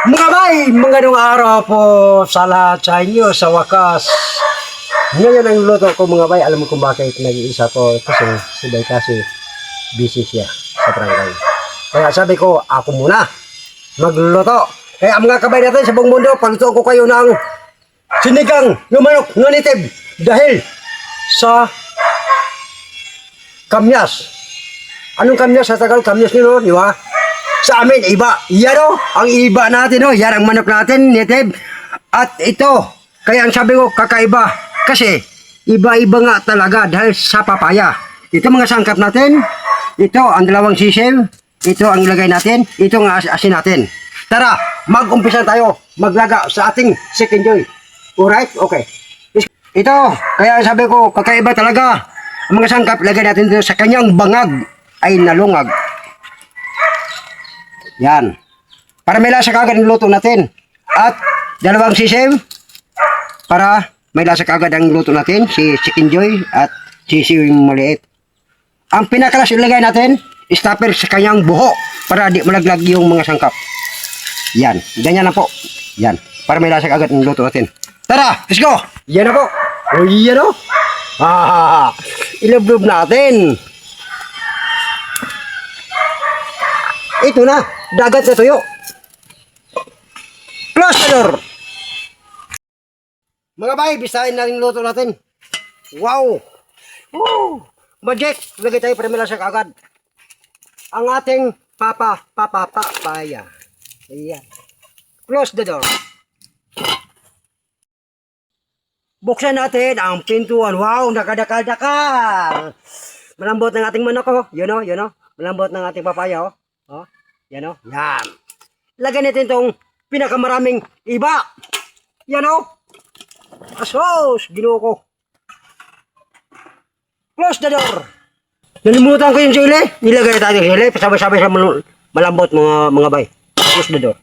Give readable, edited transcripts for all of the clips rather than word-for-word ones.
Mga bay, magandang araw po sa lahat sa inyo. Sa wakas, ngayon ang luto ko mga bay. Alam mo kung bakit nag-iisa ko kasi si Bay kasi busy siya sa barangay. Kaya sabi ko, ako muna magluluto. Kaya mga kabay natin sa buong mundo, paluto ko kayo ng sinigang ng manok na native dahil sa kamyas. Anong kamyas sa Tagalog? Kamyas nyo, di ba? Sa amin, iba. Yan o, ang iba natin o. Yan ang manok natin, native. At ito, kaya ang sabi ko, kakaiba. Kasi, iba-iba nga talaga dahil sa papaya. Ito mga sangkap natin. Ito ang dalawang sisil. Ito ang ilagay natin. Ito ang asin natin. Tara, mag-umpisa tayo. Maglaga sa ating second joy. Alright? Okay. Ito, kaya sabi ko, kakaiba talaga. Ang mga sangkap, lagay natin dito sa kanyang bangag ay nalungag. Yan. Para may lasa kagad ang luto natin. At dalawang sisiw para may lasa kagad ang luto natin. Si Chicken Joy at sisiw yung maliit. Ang pinakalas ilagay natin, stopper sa kanyang buho para di malaglag yung mga sangkap. Yan. Ganyan na po. Yan. Para may lasa kagad ang luto natin. Tara! Let's go! Yan na po. O yan o. Ilublob natin. Ito na. Dagat na tuyo. Close the door. Mga bay, bisahin natin luto natin. Wow! Woo! Magic! Lagay tayo para malasa agad. Ang ating papaya. Ayan. Close the door. Buksan natin ang pintuan. Wow! Nakadakal-dakal. Malambot ng ating manok, oh. Yun o, yun o. Malambot ng ating papaya, oh. Oh. Yan o. Yan. Lagyan natin itong pinakamaraming iba. Yan o. Asos. Ginuo ko. Close the door. Nalimutan ko yung sili. Nilagay na tayo yung sili. Pasabay-sabay sa malambot mga bay. Close the door.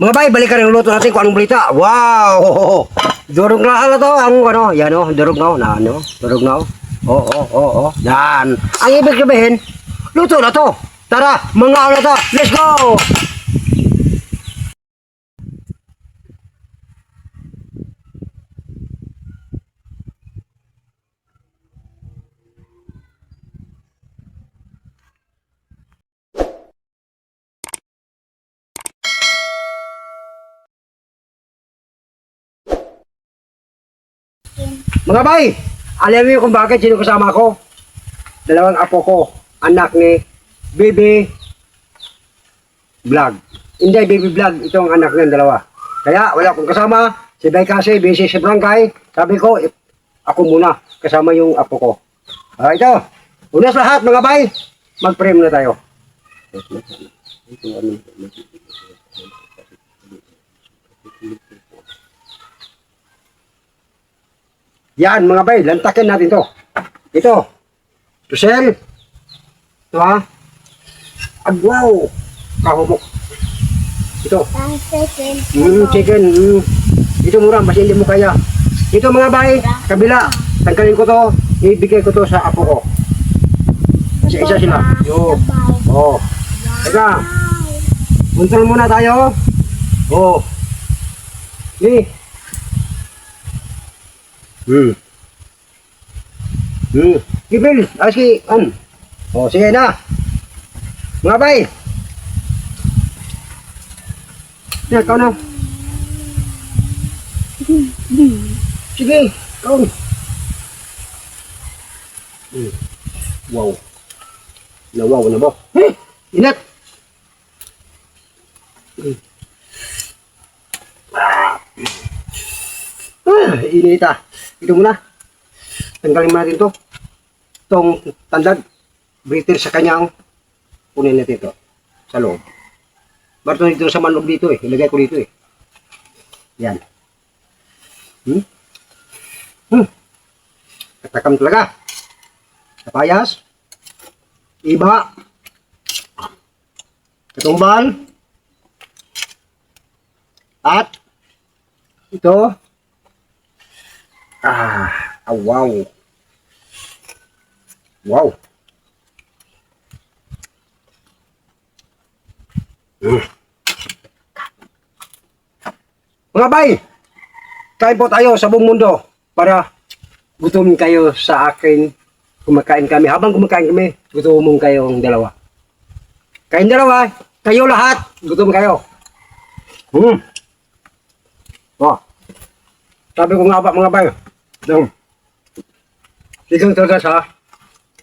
Mga bay, balikan ang luto natin kung anong balita. Wow! Durog na to. Ang ano, yan o. Durog na. Durog na. Oh. Yan. Ang ibig sabihin, luto na to. Tara, mga na to. Let's go! Mga bay, alam niyo kung bakit sino kasama ko? Dalawang apo ko, anak ni Baby Vlog. Hindi Baby Vlog, itong anak ng dalawa. Kaya wala akong kasama, si Bay kasi busy sa barangay. Sabi ko, ako muna, kasama yung apo ko. Ito, unas lahat mga bay, mag-frame na tayo. Yan mga bay, lantakin natin to. Ito, tusel. Ito ha. Agwaw. Kahumok. Ito. Chicken. Ito mura, mas hindi mo kaya. Ito mga bay, kabila. Tanggalin ko to, ibigay ko to sa apo ko. Isa-isa sila. Yo. Oh. Teka. Control muna tayo. Oh. Ni. Kipil, aski, O, sige na. Mga bay. Yan, ikaw na. Sige, ikaw. Wow. Nawaw na ba? Inat. Inita. Ito muna. Tanggalin mo natin ito. Itong tandag. Breather sa kanyang. Kunin natin ito. Sa loob. Barto dito sa manlog dito eh. Ilagay ko dito eh. Yan. Katakam talaga. Kapayas. Iba. Katumbal. At ito. Wow. Wow. Mga bay, kain po tayo sa buong mundo para gutom kayo sa akin. Kumakain kami. Habang kumakain kami, gutom kayong dalawa. Kain dalawa, kayo lahat, gutom kayo. Oh. Sabi ko nga ba mga bay, sigang talaga sa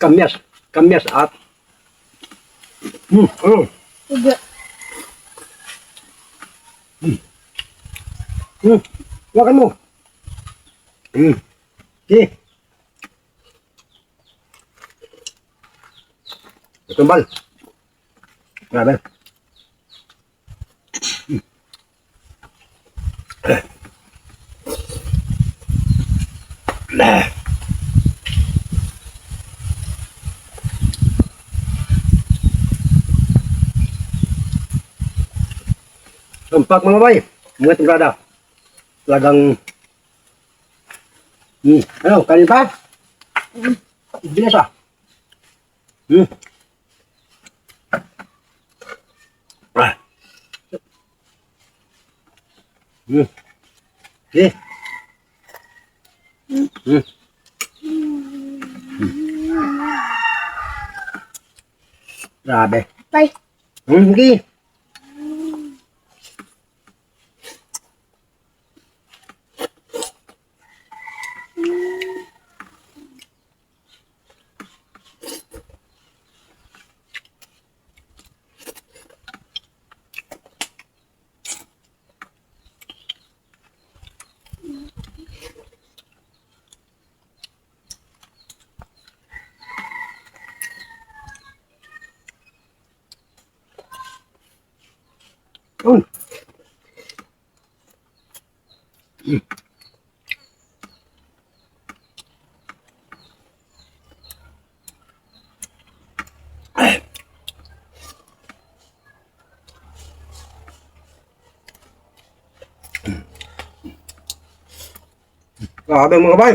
kamyas. Kamyas at Hindi. Wakan mo. Okay. Tumbal. Grabe. Tumpak mga bay, mga templada. Talagang ano, kanin pa? Bilis ah. Ah. Okay. Grabe. Bye. Okay. Grabe mga bay.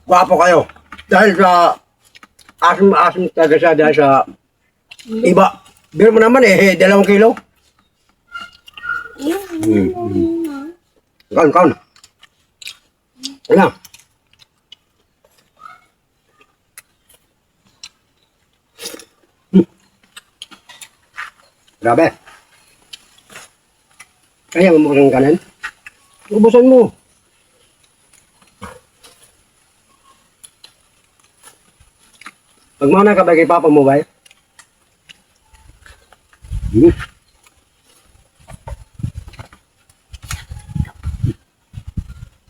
Gwapo kayo. Dahil sa asim-asim talaga siya dahil sa iba. Biro mo naman 2 kilo. Kaun. Ano? Grabe. Kaya mo ng kanin? Ubusan mo. Pagmana ka ba kay Papa mo ba?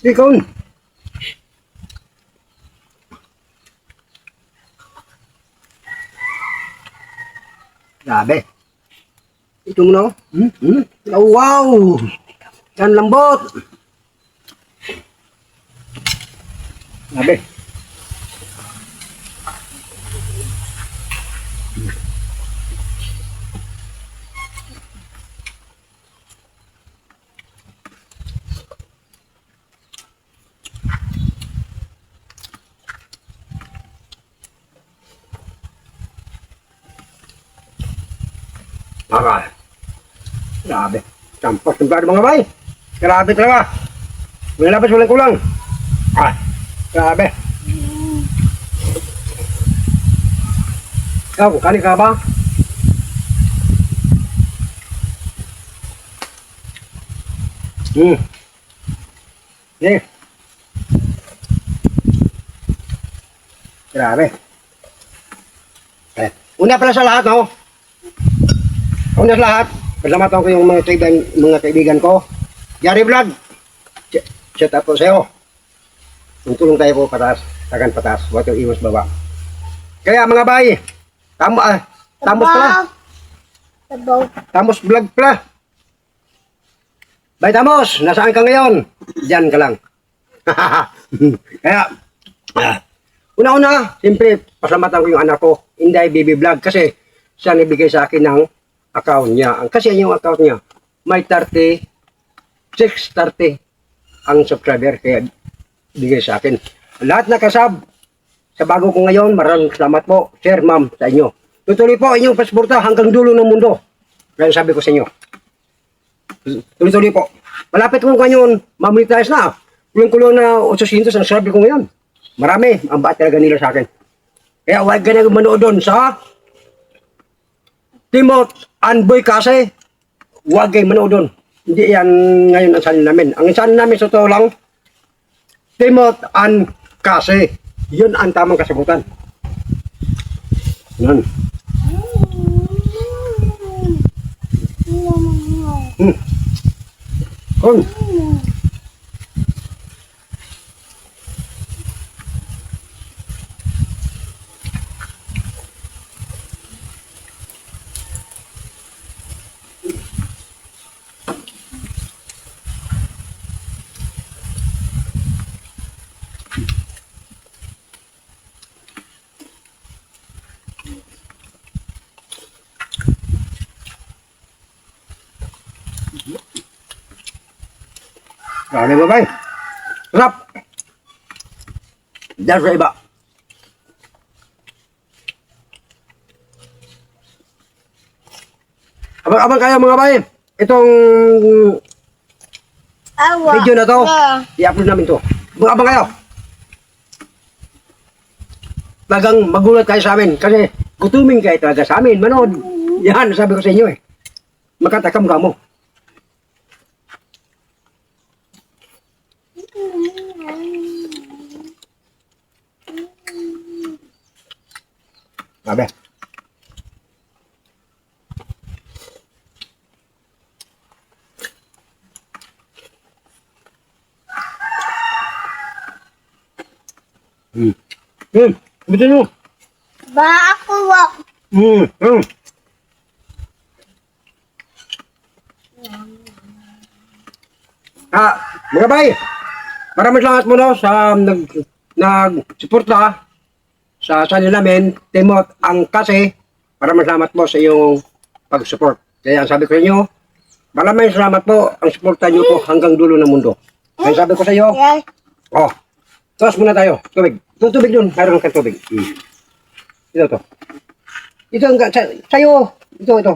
Ikaw. Grabe. Ito mo na. Oh, wow! Yan lambot. Grabe. Bakal. Grabe. Campas templado mga bay. Grabe talaga. May labas walang kulang. Ah, grabe. Ikaw, kanin ka ba? Yeah. Grabe. Una pala sa lahat, no? Una sa lahat, pasalamatan ko yung mga kaibigan ko. Yari Vlog, shout out po sa'yo. Tulong tayo po patas, tagan patas, huwag yung iwas baba. Kaya mga bay, tamos pala. Tabaw. Tamos Vlog pala. Bay Tamos, nasaan ka ngayon? Diyan ka lang. Kaya, una-una, siyempre, pasalamatan ko yung anak ko, Inday Baby Vlog, kasi siya nabigay sa akin ng account niya. Kasi yung account niya, may 30 ang subscriber, kaya bigay sa akin. Lahat na kasab, sa bago ko ngayon, maraming salamat po, sir, ma'am, sa inyo. Tutuloy po inyong pasporta hanggang dulo ng mundo. Kaya sabi ko sa inyo, tuloy-tuloy po. Malapit kung kanyon, mamonetize na. Kulong-kulong na 800 ang sabi ko ngayon. Marami, ang baat talaga nila sa akin. Kaya huwag ka na manood doon sa Timot and Boy kasi huwag kayo manood doon. Hindi yan ngayon ang channel namin. Ang channel namin sa totoo lang, Timot and Kasi. Yun ang tamang kasagutan. Yan. Kon. Grabe ba ba? Sarap. Dahil sa iba. Abang kayo mga bay. Itong Awa. video na to, Ah. i-upload namin to. Abang kayo. Talagang magulat kayo sa amin kasi gutumin kayo talaga sa amin. Manood. Yan, sabi ko sa inyo eh. Makatakam ka mo. Sabi. Betul nyo. Ba ako wa. Mga bay, maraming salamat muna sa nag-suporta sa channel namin, Timot ang Kasi. Maraming salamat po sa iyong pag-support. Kaya ang sabi ko sa inyo, maraming salamat po ang suporta nyo po hanggang dulo ng mundo. Kaya sabi ko sa iyo, Yes. oh, tos muna tayo, tubig. Ito tubig dun, mayroon kang tubig. Ito to. Ito ang sa'yo. Ito.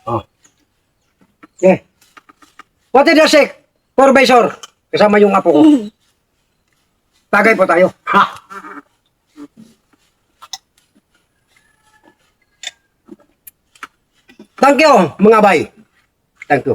Oh. Okay. What is the sick? Professor. Kasama yung apo ko. Tagay po tayo. Ha! Thank you, mga bay. Thank you.